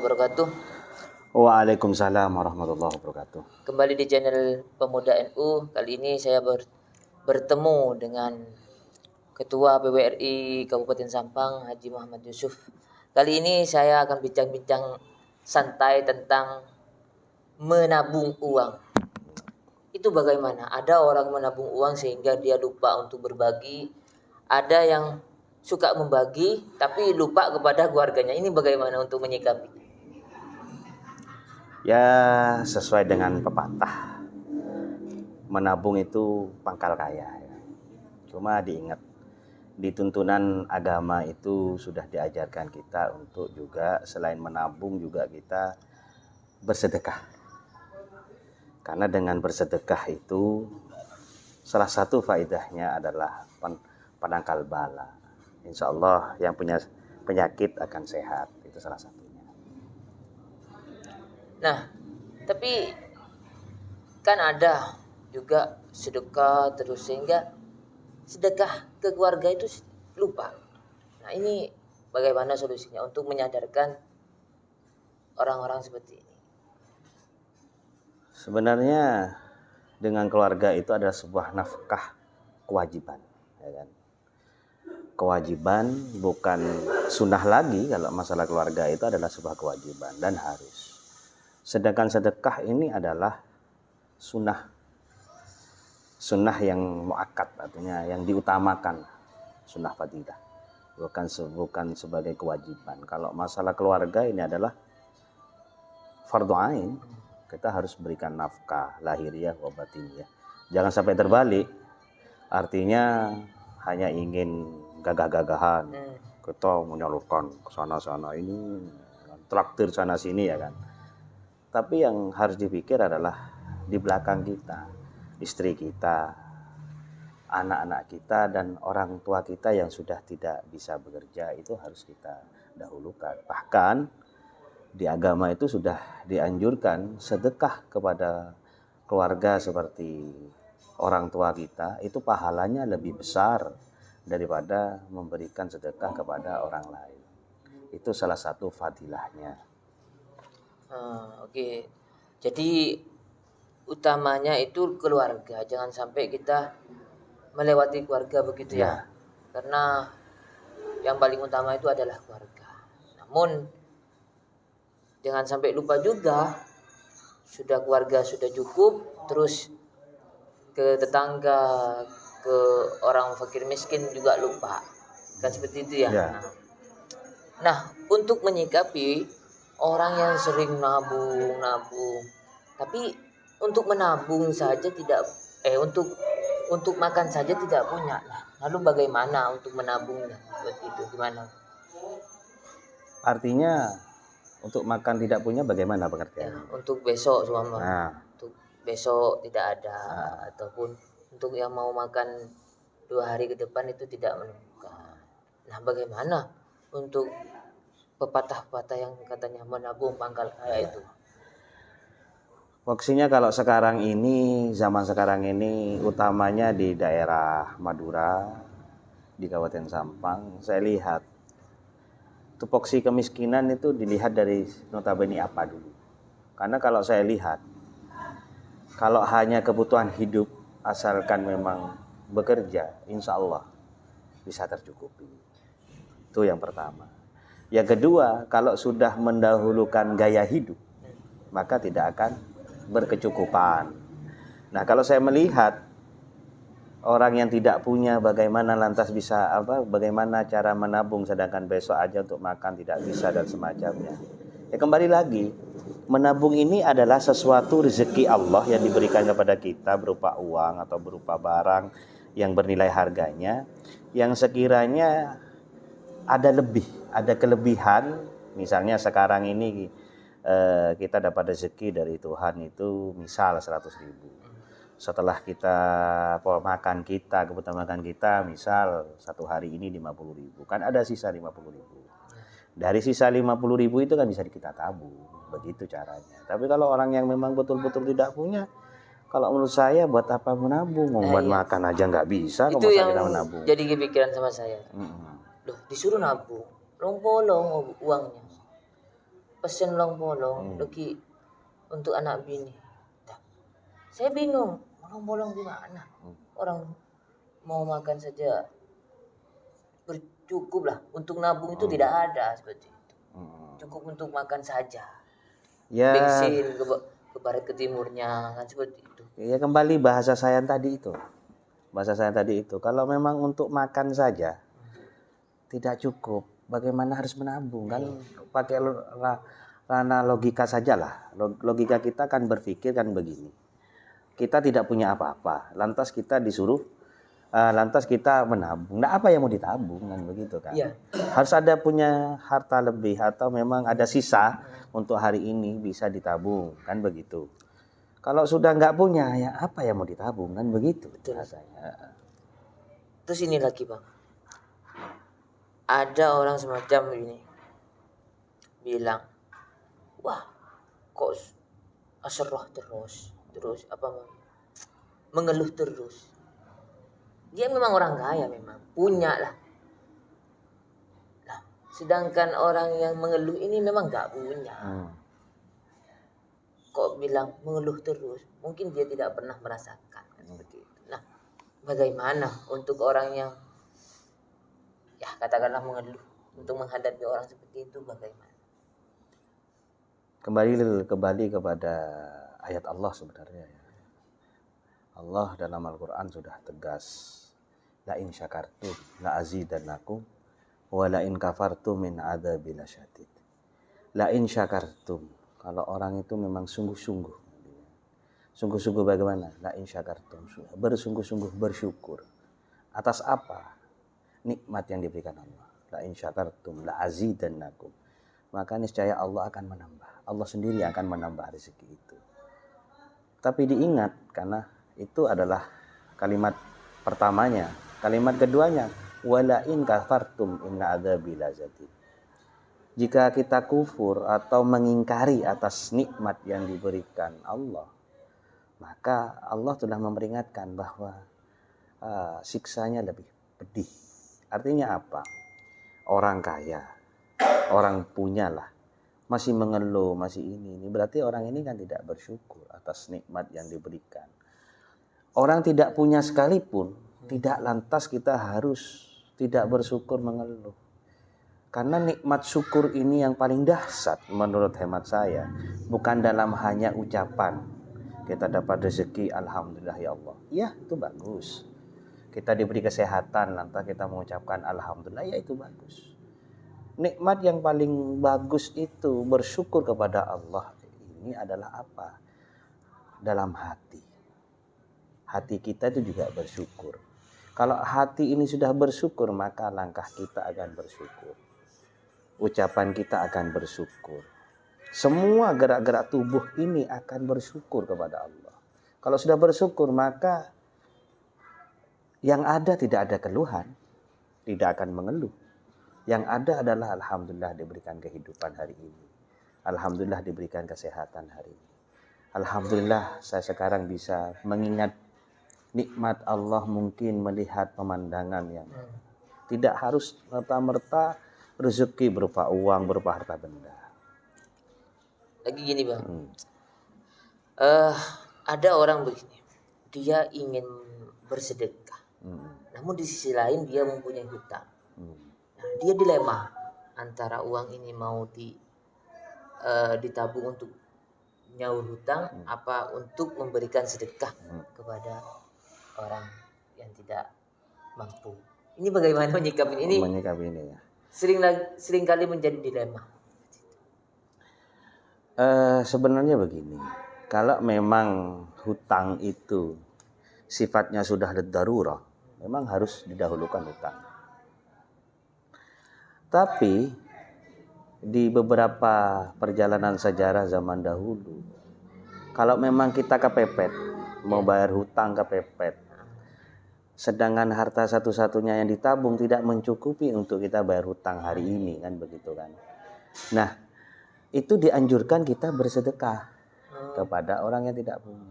wabarakatuh. Waalaikumsalam warahmatullahi wabarakatuh. Kembali di channel Pemuda NU. Kali ini saya bertemu dengan Ketua PWRI Kabupaten Sampang, Haji Muhammad Yusuf. Kali ini saya akan bincang-bincang santai tentang menabung uang. Itu bagaimana? Ada orang menabung uang sehingga dia lupa untuk berbagi. Ada yang suka membagi tapi lupa kepada keluarganya. Ini bagaimana untuk menyikapi? Ya, sesuai dengan pepatah, menabung itu pangkal kaya. Cuma diingat, di tuntunan agama itu sudah diajarkan kita untuk juga selain menabung juga kita bersedekah. Karena dengan bersedekah itu salah satu faedahnya adalah penangkal bala. Insya Allah yang punya penyakit akan sehat. Itu salah satunya. Nah, tapi kan ada juga sedekah terus sehingga sedekah ke keluarga itu lupa. Nah, ini bagaimana solusinya untuk menyadarkan orang-orang seperti ini? Sebenarnya dengan keluarga itu adalah sebuah nafkah kewajiban, ya kan? Kewajiban bukan sunnah lagi. Kalau masalah keluarga itu adalah sebuah kewajiban dan harus. Sedangkan sedekah ini adalah sunnah yang muakkad, artinya yang diutamakan, sunnah fadilah, bukan sebagai kewajiban. Kalau masalah keluarga ini adalah fardhu ain, kita harus berikan nafkah lahiriah wa batiniyah. Jangan sampai terbalik, artinya hanya ingin gagah-gagahan, kita menyalurkan ke sana-sana, ini traktir sana sini, ya kan. Tapi yang harus dipikir adalah di belakang kita, istri kita, anak-anak kita, dan orang tua kita yang sudah tidak bisa bekerja, itu harus kita dahulukan. Bahkan di agama itu sudah dianjurkan sedekah kepada keluarga seperti orang tua kita, itu pahalanya lebih besar daripada memberikan sedekah kepada orang lain. Itu salah satu fadilahnya. Oke. Jadi utamanya itu keluarga. Jangan sampai kita melewati keluarga begitu ya. Karena yang paling utama itu adalah keluarga. Namun jangan sampai lupa juga, sudah keluarga sudah cukup, terus ke tetangga, ke orang fakir miskin juga lupa. Kan seperti itu ya. Nah, untuk menyikapi orang yang sering nabung, tapi untuk menabung saja tidak, untuk makan saja tidak punya. Nah, lalu bagaimana untuk menabungnya? Seperti itu gimana? Artinya untuk makan tidak punya bagaimana pengertian? Ya, untuk besok untuk besok tidak ada, ataupun untuk yang mau makan 2 hari ke depan itu tidak menemukan. Nah, bagaimana untuk pepatah-pepatah yang katanya menabung pangkal kaya itu? Maksudnya kalau sekarang ini, zaman sekarang ini utamanya di daerah Madura, di Kabupaten Sampang, saya lihat tupoksi kemiskinan itu dilihat dari notabene apa dulu. Karena kalau saya lihat, kalau hanya kebutuhan hidup asalkan memang bekerja, insya Allah bisa tercukupi. Itu yang pertama. Yang kedua, kalau sudah mendahulukan gaya hidup, maka tidak akan berkecukupan. Nah, kalau saya melihat orang yang tidak punya, bagaimana lantas bisa bagaimana cara menabung sedangkan besok aja untuk makan tidak bisa dan semacamnya. Ya kembali lagi, menabung ini adalah sesuatu rezeki Allah yang diberikan kepada kita berupa uang atau berupa barang yang bernilai harganya, yang sekiranya ada kelebihan. Misalnya sekarang ini kita dapat rezeki dari Tuhan itu misal 100.000. Setelah kita kebutuhan makan kita misal satu hari ini 50.000, kan ada sisa 50.000. Dari sisa 50.000 itu kan bisa kita tabung, begitu caranya. Tapi kalau orang yang memang betul-betul tidak punya, kalau menurut saya buat apa menabung? Buat makan aja nggak bisa. Itu yang kita menabung. Jadi kepikiran sama saya. Loh, disuruh nabung, bolong uangnya. pesen bolong-bolong lagi untuk anak bini. Dah. Saya bingung, bolong-bolong gimana? Orang mau makan saja bercukup lah. Untuk nabung itu tidak ada seperti itu. Cukup untuk makan saja. Ya, Bensin ke barat ke timurnya kan seperti itu. ya kembali bahasa saya tadi itu. Bahasa saya tadi itu. Kalau memang untuk makan saja tidak cukup, bagaimana harus menabung? Kan pakai ranah logika saja lah. Logika kita kan berpikir kan begini. Kita tidak punya apa-apa, lantas kita disuruh lantas kita menabung. Nah, apa yang mau ditabung kan begitu kan? Iya. Harus ada punya harta lebih atau memang ada sisa untuk hari ini bisa ditabung kan begitu. Kalau sudah nggak punya ya apa yang mau ditabung kan begitu rasanya. Terus ini lagi bang, ada orang semacam ini bilang, wah kok asroh terus apa mengeluh terus. Dia memang orang kaya, memang punya lah. Nah, sedangkan orang yang mengeluh ini memang nggak punya. Kok bilang mengeluh terus? Mungkin dia tidak pernah merasakan kan seperti itu. Nah, bagaimana untuk orang yang ya katakanlah mengeluh untuk menghadapi orang seperti itu bagaimana? Kembali kepada ayat Allah sebenarnya ya. Allah dalam Al-Quran sudah tegas, la in syakartum la azidannakum wa la in kafartum min adzabil lasyadid. La in syakartum, kalau orang itu memang sungguh-sungguh. Sungguh-sungguh bagaimana? La in syakartum, bersungguh-sungguh bersyukur. Atas apa? Nikmat yang diberikan Allah. La in syakartum la azidannakum. Maka niscaya Allah akan menambah. Allah sendiri akan menambah rezeki itu. Tapi diingat karena itu adalah kalimat pertamanya. Kalimat keduanya, wala in kafartum inna adzabi lazadid. Jika kita kufur atau mengingkari atas nikmat yang diberikan Allah, maka Allah telah memperingatkan bahwa siksanya lebih pedih. Artinya apa? Orang kaya, orang punyalah, masih mengeluh, masih ini. Berarti orang ini kan tidak bersyukur atas nikmat yang diberikan. Orang tidak punya sekalipun, tidak lantas kita harus tidak bersyukur mengeluh. Karena nikmat syukur ini yang paling dahsyat menurut hemat saya. Bukan dalam hanya ucapan. Kita dapat rezeki, alhamdulillah ya Allah. Ya itu bagus. Kita diberi kesehatan, lantas kita mengucapkan alhamdulillah, ya itu bagus. Nikmat yang paling bagus itu bersyukur kepada Allah. Ini adalah apa? Dalam hati. Hati kita itu juga bersyukur. Kalau hati ini sudah bersyukur, maka langkah kita akan bersyukur. Ucapan kita akan bersyukur. Semua gerak-gerak tubuh ini akan bersyukur kepada Allah. Kalau sudah bersyukur, maka yang ada tidak ada keluhan, tidak akan mengeluh. Yang ada adalah alhamdulillah diberikan kehidupan hari ini. Alhamdulillah diberikan kesehatan hari ini. Alhamdulillah saya sekarang bisa mengingat nikmat Allah, mungkin melihat pemandangan yang tidak harus merta-merta rezeki berupa uang, berupa harta benda. Lagi gini bang, ada orang begini, dia ingin bersedekah, namun di sisi lain dia mempunyai hutang. Nah, dia dilema antara uang ini mau ditabung untuk nyaur hutang, apa untuk memberikan sedekah kepada orang yang tidak mampu. Ini bagaimana menyikapi ini? Menyikapi ini ya. Sering kali menjadi dilema. Sebenarnya begini, kalau memang hutang itu sifatnya sudah darurah, memang harus didahulukan hutang. Tapi di beberapa perjalanan sejarah zaman dahulu, kalau memang kita kepepet, mau bayar hutang kepepet, sedangkan harta satu-satunya yang ditabung tidak mencukupi untuk kita bayar hutang hari ini, kan begitu kan. Nah, itu dianjurkan kita bersedekah kepada orang yang tidak punya.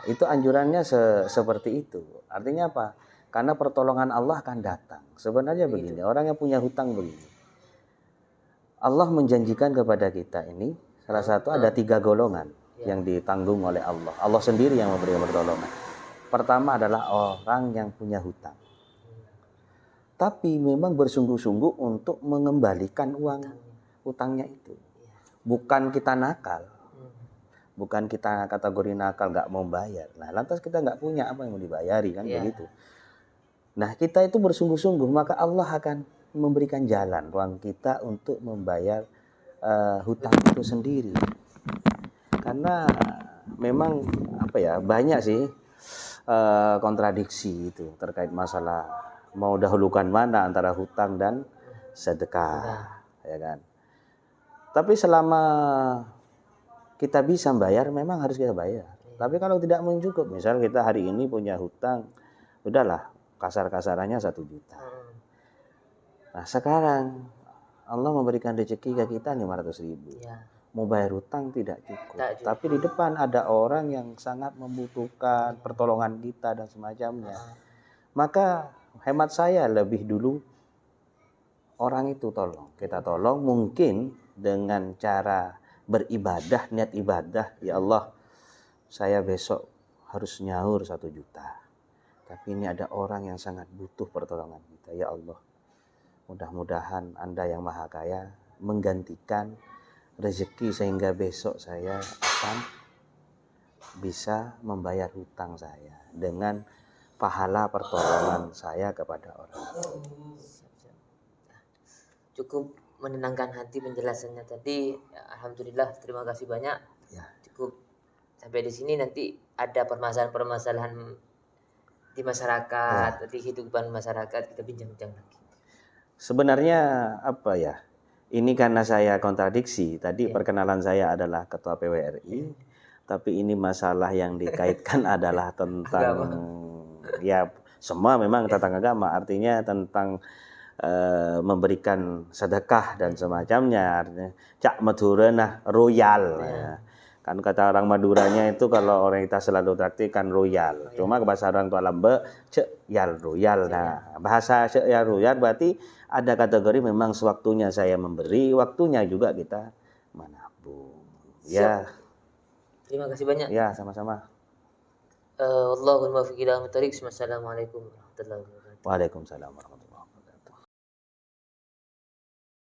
Itu anjurannya seperti itu. Artinya apa? Karena pertolongan Allah akan datang. Sebenarnya begini, orang yang punya hutang begini. Allah menjanjikan kepada kita ini salah satu ada 3 golongan yang ditanggung oleh Allah. Allah sendiri yang memberi pertolongan. Pertama adalah orang yang punya hutang. Tapi memang bersungguh-sungguh untuk mengembalikan uang hutangnya itu. Bukan kita nakal. Bukan kita kategori nakal nggak mau bayar. Nah, lantas kita nggak punya apa yang mau dibayari kan begitu. Nah, kita itu bersungguh-sungguh maka Allah akan memberikan jalan ruang kita untuk membayar hutang itu sendiri. Karena memang banyak sih kontradiksi itu terkait masalah mau dahulukan mana antara hutang dan sedekah, ya kan. Tapi selama kita bisa bayar, memang harus kita bayar. Tapi kalau tidak mencukup, misal kita hari ini punya hutang, udahlah kasar-kasarannya 1 juta. Nah sekarang Allah memberikan rezeki ke kita 500.000. Mau bayar hutang tidak cukup. Tapi di depan ada orang yang sangat membutuhkan pertolongan kita dan semacamnya. Maka hemat saya lebih dulu orang itu tolong. Kita tolong mungkin dengan cara beribadah, niat ibadah. Ya Allah, saya besok harus nyaur 1 juta. Tapi ini ada orang yang sangat butuh pertolongan kita. Ya Allah, mudah-mudahan Anda yang Maha Kaya menggantikan rezeki sehingga besok saya akan bisa membayar hutang saya dengan pahala pertolongan saya kepada orang. Cukup menenangkan hati penjelasannya tadi. Alhamdulillah, terima kasih banyak. Cukup sampai di sini. Nanti ada permasalahan-permasalahan di masyarakat, di kehidupan masyarakat, kita bincang-bincang lagi. Sebenarnya ini karena saya kontradiksi. Tadi perkenalan saya adalah Ketua PWRI, tapi ini masalah yang dikaitkan adalah tentang semua memang tentang agama. Artinya tentang memberikan sedekah dan semacamnya. Artinya cak Madura royal. Kan kata orang Maduranya itu kalau orang kita selalu praktikan royal. Cuma bahasa orang tua lambe cek yal royal. Nah, bahasa cek yal royal berarti ada kategori memang sewaktunya saya memberi, waktunya juga kita menabung. Ya. Terima kasih banyak. Ya, sama-sama. Wallahul muwaffiq ila aqwamit thoriq. Wassalamualaikum warahmatullahi wabarakatuh. Waalaikumsalam warahmatullahi wabarakatuh.